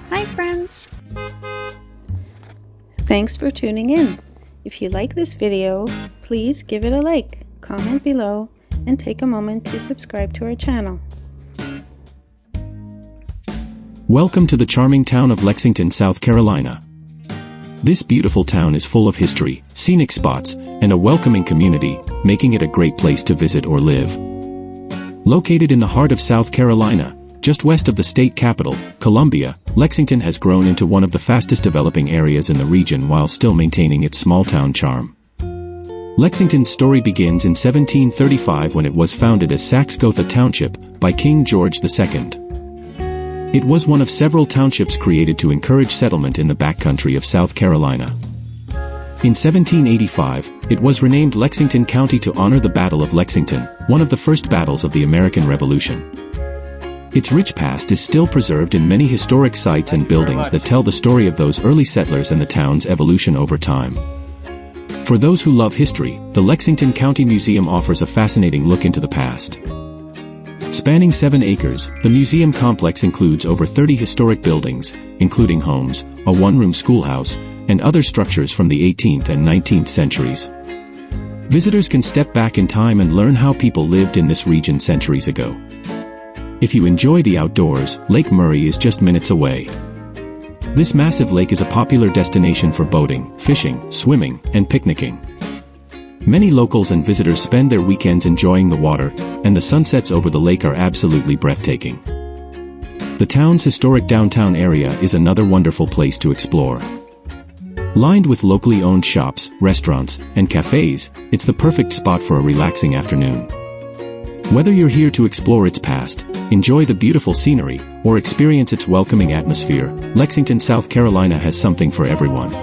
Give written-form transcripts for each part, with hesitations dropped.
Hi friends! Thanks for tuning in. If you like this video, please give it a like, comment below, and take a moment to subscribe to our channel. Welcome to the charming town of Lexington, South Carolina. This beautiful town is full of history, scenic spots, and a welcoming community, making it a great place to visit or live. Located in the heart of South Carolina, just west of the state capital, Columbia, Lexington has grown into one of the fastest developing areas in the region while still maintaining its small-town charm. Lexington's story begins in 1735 when it was founded as Saxe-Gotha Township by King George II. It was one of several townships created to encourage settlement in the backcountry of South Carolina. In 1785, it was renamed Lexington County to honor the Battle of Lexington, one of the first battles of the American Revolution. Its rich past is still preserved in many historic sites and buildings that tell the story of those early settlers and the town's evolution over time. For those who love history, the Lexington County Museum offers a fascinating look into the past. Spanning 7 acres, the museum complex includes over 30 historic buildings, including homes, a one-room schoolhouse, and other structures from the 18th and 19th centuries. Visitors can step back in time and learn how people lived in this region centuries ago. If you enjoy the outdoors, Lake Murray is just minutes away. This massive lake is a popular destination for boating, fishing, swimming, and picnicking. Many locals and visitors spend their weekends enjoying the water, and the sunsets over the lake are absolutely breathtaking. The town's historic downtown area is another wonderful place to explore. Lined with locally owned shops, restaurants, and cafes, it's the perfect spot for a relaxing afternoon. Whether you're here to explore its past, enjoy the beautiful scenery, or experience its welcoming atmosphere, Lexington, South Carolina has something for everyone.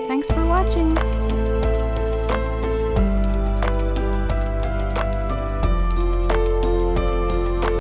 Thanks for watching!